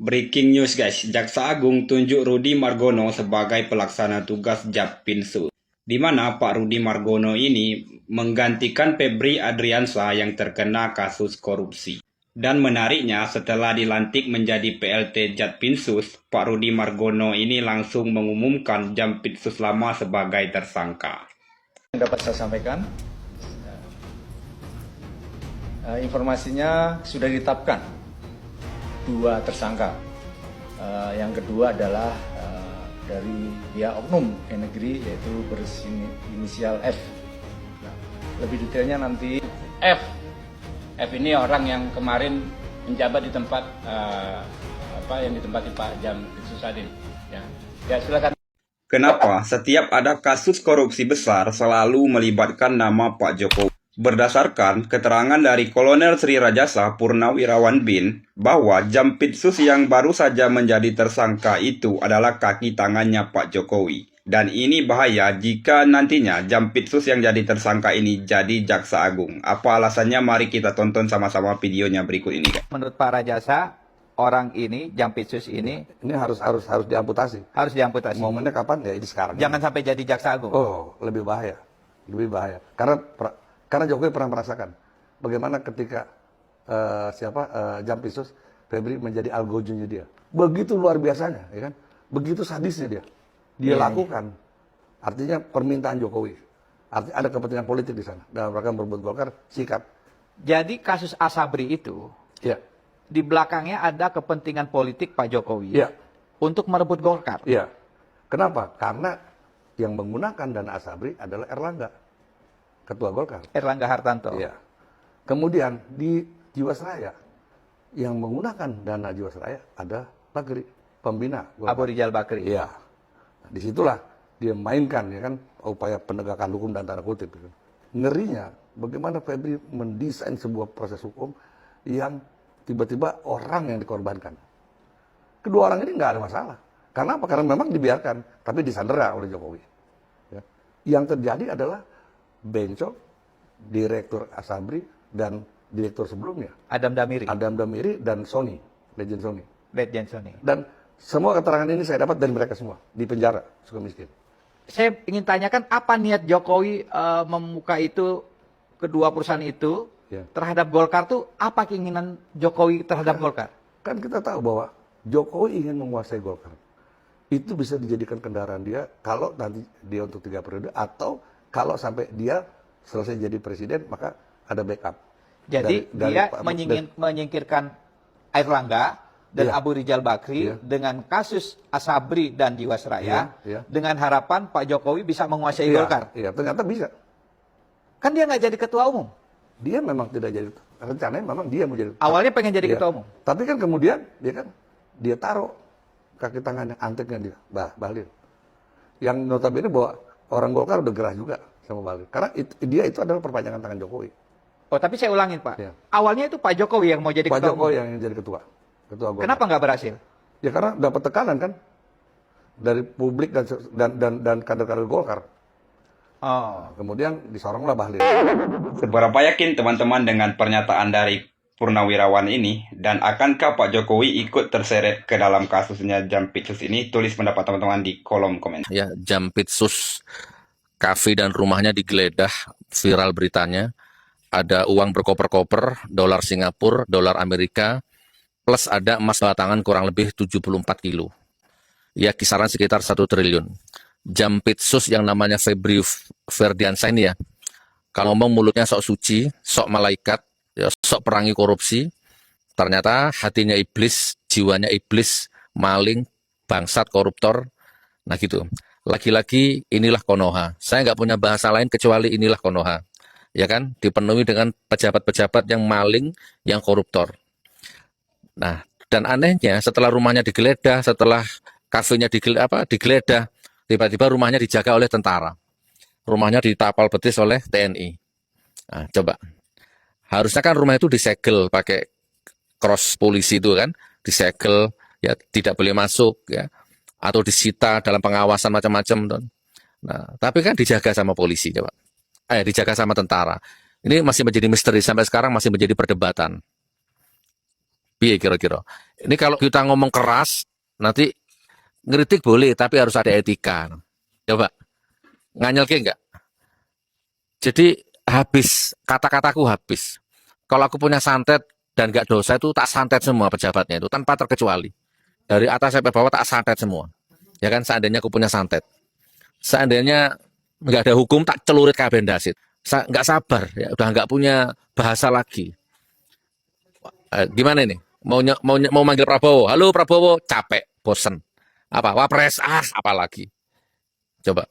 Breaking news guys, Jaksa Agung tunjuk Rudi Margono sebagai pelaksana tugas Japinsus. Di mana Pak Rudi Margono ini menggantikan Febri Adriansyah yang terkena kasus korupsi. Dan menariknya setelah dilantik menjadi PLT Japinsus, Pak Rudi Margono ini langsung mengumumkan Jampitsus lama sebagai tersangka. Yang dapat saya sampaikan, informasinya sudah ditetapkan 2 tersangka. Yang kedua adalah dari pihak oknum negeri, yaitu berinisial F. Nah, lebih detailnya nanti. F ini orang yang kemarin menjabat di tempat yang ditempati Pak Jampitsus Adin. Ya silakan. Kenapa setiap ada kasus korupsi besar selalu melibatkan nama Pak Jokowi? Berdasarkan keterangan dari Kolonel Sri Rajasa Purnawirawan Bin, bahwa Jampitsus yang baru saja menjadi tersangka itu adalah kaki tangannya Pak Jokowi. Dan ini bahaya jika nantinya Jampitsus yang jadi tersangka ini jadi Jaksa Agung. Apa alasannya? Mari kita tonton sama-sama videonya berikut ini. Menurut Pak Rajasa, orang ini, Jampitsus ini harus diamputasi. harus diamputasi. Momennya kapan? Ya ini sekarang. Jangan sampai jadi Jaksa Agung. Oh, lebih bahaya. Lebih bahaya. Karena Jokowi pernah merasakan bagaimana ketika Jampitsus Febri menjadi algojonya dia. Begitu luar biasanya, ya kan? Begitu sadisnya dia. Dia lakukan. Artinya permintaan Jokowi. Artinya ada kepentingan politik di sana. Dalam rangka berbuat Golkar, sikat. Jadi kasus Asabri itu, Ya. di belakangnya ada kepentingan politik Pak Jokowi Ya. untuk merebut Golkar. Iya. Kenapa? Karena yang menggunakan dana Asabri adalah Erlangga, Ketua Golkar. Erlangga Hartanto. Iya. Kemudian di Jiwasraya, yang menggunakan dana Jiwasraya ada Bakri, pembina Golkar. Abu Rizal Bakri. Iya. Nah, disitulah dia mainkan, ya kan, upaya penegakan hukum dan tanda kutip. Gitu. Ngerinya, bagaimana Febri mendesain sebuah proses hukum yang tiba-tiba orang yang dikorbankan. Kedua orang ini nggak ada masalah. Karena apa? Karena memang dibiarkan, tapi disandera oleh Jokowi. Ya. Yang terjadi adalah bencok Direktur Asabri dan Direktur sebelumnya. Adam Damiri. Dan Sony, Legend Sony. Legend Sony. Dan semua keterangan ini saya dapat dari mereka semua, di penjara, Sukamiskin. Saya ingin tanyakan apa niat Jokowi membuka itu, kedua perusahaan itu, terhadap Golkar tuh, apa keinginan Jokowi terhadap Golkar? Kan kita tahu bahwa Jokowi ingin menguasai Golkar. Itu bisa dijadikan kendaraan dia kalau nanti dia untuk 3 periode, atau kalau sampai dia selesai jadi presiden, maka ada backup. Jadi dia menyingkirkan Airlangga dan Abu Rizal Bakri dengan kasus Asabri dan Jiwasraya dengan harapan Pak Jokowi bisa menguasai Golkar. Iya, ternyata bisa. Kan dia nggak jadi ketua umum. Dia memang tidak jadi, rencananya memang dia mau jadi. Awalnya pengen jadi ketua umum. Tapi kan kemudian dia taruh kaki tangannya, anteknya dia, Bahlil. Yang notabene bahwa orang Golkar udah gerah juga sama Bahlil. Karena dia itu adalah perpanjangan tangan Jokowi. Oh, tapi saya ulangin Pak. Awalnya itu Pak Jokowi yang mau jadi Pak ketua Jokowi umum. yang jadi ketua Golkar. Kenapa nggak berhasil? Ya karena dapat tekanan kan dari publik dan kader-kader Golkar. Oh. Kemudian disoronglah Bahlil. Seberapa yakin teman-teman dengan pernyataan dari Purnawirawan ini, dan akankah Pak Jokowi ikut terseret ke dalam kasusnya Jampitsus ini? Tulis pendapat teman-teman di kolom komentar. Ya, Jampitsus, kafe dan rumahnya digeledah, viral beritanya. Ada uang berkoper-koper, dolar Singapura, dolar Amerika, plus ada emas batangan kurang lebih 74 kilo. Ya, kisaran sekitar 1 triliun. Jampitsus yang namanya Febri Ferdiansyah ini ya, kalau ngomong mulutnya sok suci, sok malaikat, ya, sok perangi korupsi, ternyata hatinya iblis, jiwanya iblis, maling, bangsat, koruptor, nah gitu. Lagi-lagi inilah Konoha. Saya nggak punya bahasa lain kecuali inilah Konoha. Ya kan, dipenuhi dengan pejabat-pejabat yang maling, yang koruptor. Nah, dan anehnya setelah rumahnya digeledah, setelah kafenya digeledah, tiba-tiba rumahnya dijaga oleh tentara. Rumahnya ditapal betis oleh TNI. Nah, coba. Harusnya kan rumah itu disegel pakai cross polisi itu kan, disegel, ya tidak boleh masuk ya, atau disita dalam pengawasan macam-macam. Nah, tapi kan dijaga sama polisi, coba. Dijaga sama tentara. Ini masih menjadi misteri, sampai sekarang masih menjadi perdebatan. Piye kira-kira? Ini kalau kita ngomong keras, nanti ngeritik boleh, tapi harus ada etika. Coba, nganyelke enggak? Jadi habis, kata-kataku habis. Kalau aku punya santet dan nggak dosa itu tak santet semua pejabatnya itu, tanpa terkecuali. Dari atas sampai bawah tak santet semua. Ya kan, seandainya aku punya santet. Seandainya nggak ada hukum, tak celurit kabeh ndasit. Nggak sabar, ya, udah nggak punya bahasa lagi. Gimana ini? Mau manggil Prabowo? Halo Prabowo, capek, bosen. Apa? Wapres, apalagi. Coba.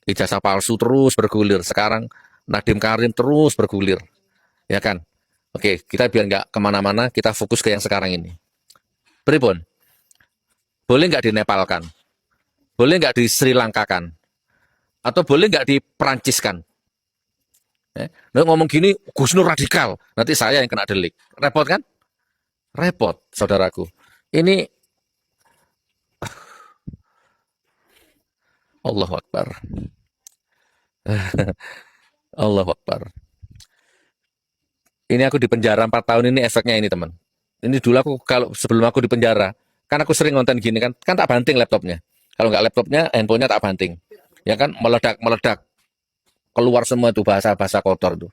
Ijazah palsu terus bergulir. Sekarang Nadiem Karim terus bergulir. Ya kan? Oke, kita biar nggak kemana-mana, kita fokus ke yang sekarang ini. Pripun? Boleh nggak dinepalkan? Boleh nggak di Sri Lankakan? Atau boleh nggak di Peranciskan? Nah, ngomong gini, Gus Nur radikal. Nanti saya yang kena delik. Repot kan? Repot, saudaraku. Ini Allahu Akbar. Allahu Akbar. Ini aku di penjara 4 tahun ini efeknya ini teman. Ini dulu aku kalau sebelum aku di penjara, kan aku sering ngonten gini kan tak banting laptopnya. Kalau nggak laptopnya, handphonenya tak banting. Ya kan meledak. Keluar semua tuh bahasa-bahasa kotor tuh.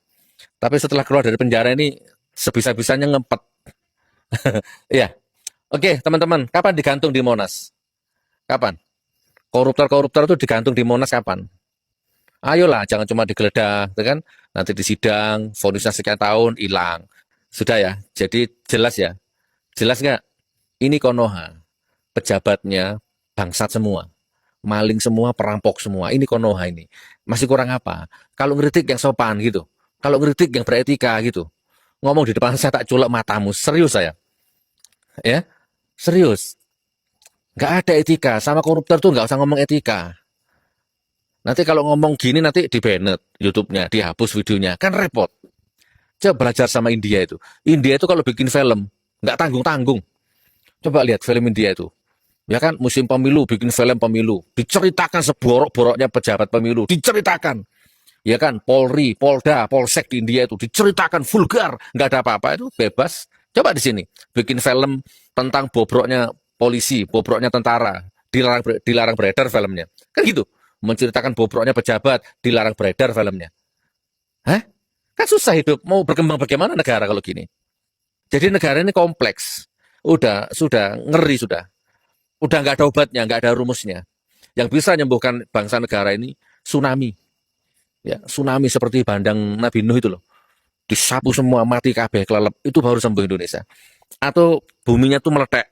Tapi setelah keluar dari penjara ini sebisa-bisanya ngempet. Iya. Oke, teman-teman, kapan digantung di Monas? Kapan? Koruptor-koruptor itu digantung di Monas kapan? Ayolah, jangan cuma digeledah, kan? Nanti di sidang, vonisnya sekian tahun, hilang. Sudah ya, jadi jelas ya. Jelas nggak? Ini Konoha. Pejabatnya bangsat semua. Maling semua, perampok semua. Ini Konoha ini. Masih kurang apa? Kalau ngeritik yang sopan gitu. Kalau ngeritik yang beretika gitu. Ngomong di depan saya tak culek matamu. Serius saya. Ya, serius. Nggak ada etika. Sama koruptor tuh nggak usah ngomong etika. Nanti kalau ngomong gini nanti di-banned YouTube-nya, dihapus videonya. Kan repot. Coba belajar sama India itu. India itu kalau bikin film, nggak tanggung-tanggung. Coba lihat film India itu. Ya kan, musim pemilu, bikin film pemilu. Diceritakan seborok-boroknya pejabat pemilu. Diceritakan. Ya kan, Polri, Polda, Polsek di India itu. Diceritakan vulgar. Nggak ada apa-apa itu, bebas. Coba di sini. Bikin film tentang bobroknya polisi, bobroknya tentara. Dilarang beredar filmnya. Kan gitu. Menceritakan bobroknya pejabat, dilarang beredar filmnya. Hah? Kan susah hidup. Mau berkembang bagaimana negara kalau gini? Jadi negara ini kompleks. Sudah ngeri sudah. Udah nggak ada obatnya, nggak ada rumusnya. Yang bisa menyembuhkan bangsa negara ini tsunami. Ya, tsunami seperti bandang Nabi Nuh itu loh. Disapu semua, mati kabeh kelelep. Itu baru sembuh Indonesia. Atau buminya tuh meledak.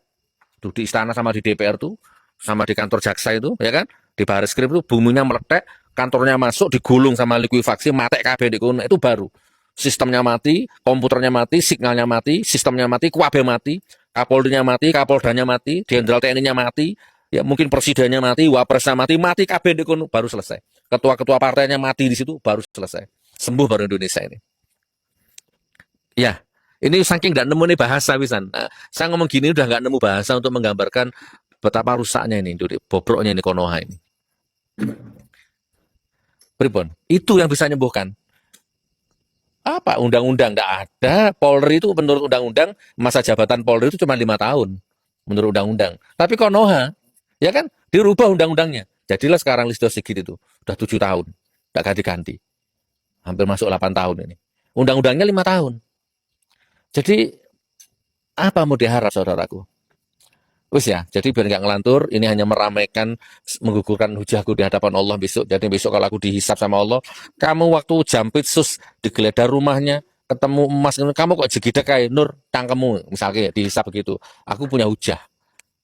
Tuh di istana sama di DPR tuh, sama di kantor jaksa itu, ya kan? Di Bariskrip itu buminya meledak, kantornya masuk, digulung sama likuifaksi, mati kabeh di kono. Itu baru. Sistemnya mati, komputernya mati, signalnya mati, sistemnya mati, kuabe mati. Kapolrinya mati, Kapoldanya mati, Jenderal TNI-nya mati, ya mungkin presidennya mati, wapresnya mati kabeh di kono baru selesai. Ketua-ketua partainya mati di situ baru selesai. Sembuh baru Indonesia ini. Ya, ini saking nggak nemu nih bahasa pisan. Nah, saya ngomong gini udah nggak nemu bahasa untuk menggambarkan betapa rusaknya ini, bobroknya ini Konoha ini. Pripun? Itu yang bisa menyembuhkan. Apa undang-undang nggak ada. Polri itu menurut undang-undang masa jabatan Polri itu cuma 5 tahun menurut undang-undang. Tapi Konoha ya kan dirubah undang-undangnya. Jadilah sekarang Listio Sigit itu udah 7 tahun nggak ganti-ganti. Hampir masuk 8 tahun ini. Undang-undangnya 5 tahun. Jadi apa mau diharap saudaraku? Wis ya, jadi biar nggak ngelantur, ini hanya meramaikan, menggugurkan hujahku di hadapan Allah besok. Jadi besok kalau aku dihisap sama Allah, kamu waktu jampit sus digeledah rumahnya, ketemu emas, kamu kok jegidek kayak Nur, cangkemmu, misalnya dihisap begitu. Aku punya hujah.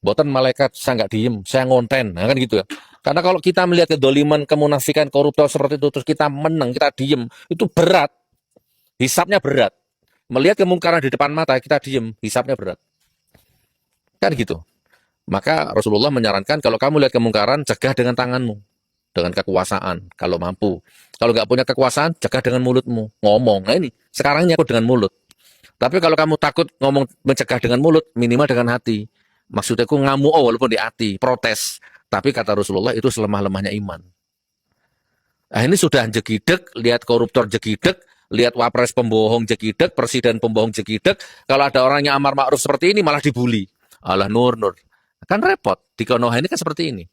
Boten malaikat, saya nggak diem, saya ngonten, nah, kan gitu ya. Karena kalau kita melihat kedoliman, kemunafikan, koruptor seperti itu, terus kita menang, kita diem, itu berat. Hisapnya berat. Melihat kemungkaran di depan mata, kita diem, hisapnya berat. Kan gitu. Maka Rasulullah menyarankan kalau kamu lihat kemungkaran, cegah dengan tanganmu. Dengan kekuasaan, kalau mampu. Kalau nggak punya kekuasaan, cegah dengan mulutmu. Ngomong. Nah ini, sekarang nyakut dengan mulut. Tapi kalau kamu takut ngomong mencegah dengan mulut, minimal dengan hati. Maksudnya aku ngamu walaupun di hati, protes. Tapi kata Rasulullah itu selemah-lemahnya iman. Nah ini sudah jegidek, lihat koruptor jegidek, Lihat wapres pembohong jekidek, presiden pembohong jekidek, kalau ada orang yang amar ma'ruf seperti ini malah dibully. Alah nur. Kan repot, di Konoha ini kan seperti ini.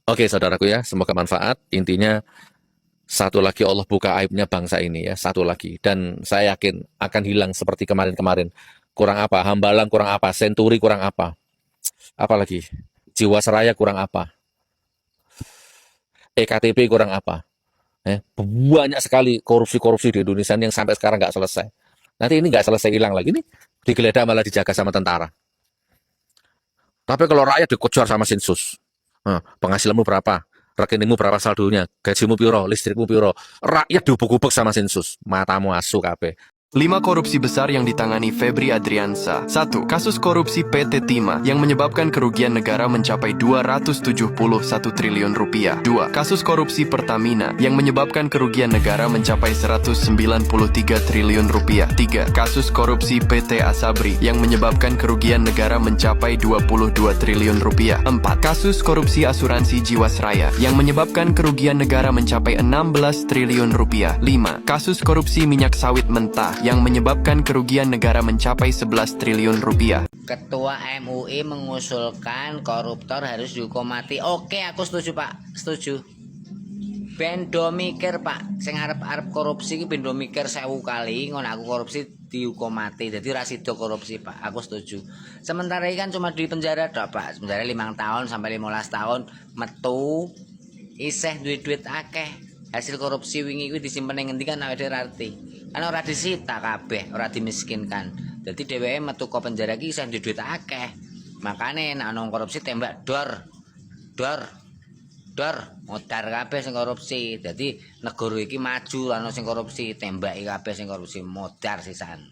Oke saudaraku ya, semoga manfaat. Intinya, satu lagi Allah buka aibnya bangsa ini ya, satu lagi. Dan saya yakin akan hilang seperti kemarin-kemarin. Kurang apa? Hambalang kurang apa? Senturi kurang apa? Apalagi? Jiwasraya kurang apa? EKTP kurang apa? Banyak sekali korupsi-korupsi di Indonesia yang sampai sekarang nggak selesai. Nanti ini nggak selesai hilang lagi nih, digeledah malah dijaga sama tentara. Tapi kalau rakyat dikejar sama sensus, penghasilanmu berapa, rekeningmu berapa saldonya, gajimu piro, listrikmu piro, rakyat diubek-ubek sama sensus, matamu asu kabeh. 5 korupsi besar yang ditangani Febri Adriansa. 1. Kasus korupsi PT Timah yang menyebabkan kerugian negara mencapai 271 triliun rupiah. 2. Kasus korupsi Pertamina yang menyebabkan kerugian negara mencapai 193 triliun rupiah. 3. Kasus korupsi PT Asabri yang menyebabkan kerugian negara mencapai 22 triliun rupiah. 4. Kasus korupsi asuransi Jiwasraya yang menyebabkan kerugian negara mencapai 16 triliun rupiah. 5. Kasus korupsi minyak sawit mentah yang menyebabkan kerugian negara mencapai 11 triliun rupiah. Ketua MUI mengusulkan koruptor harus dihukum mati. Oke, aku setuju Pak, setuju. Bendo mikir Pak, sing arep korupsi ki bendo mikir 1000 kali, ngono aku korupsi dihukum mati. Jadi ra sida korupsi Pak, aku setuju. Sementara ini kan cuma di penjara tok Pak, sementara 5 tahun sampai 15 tahun metu isih duit akeh. Hasil korupsi wingi kuwi disimpen ning ngendi kan awake dhewe arti. Kan ora disita kabeh, ora dimiskinkan. Jadi dheweke metu ke penjara iki isih duit akeh. Makane nek ana korupsi tembak dor. Modar kabeh sing korupsi. Jadi negara iki maju ana sing korupsi, tembaki kabeh sing korupsi, modar sisan.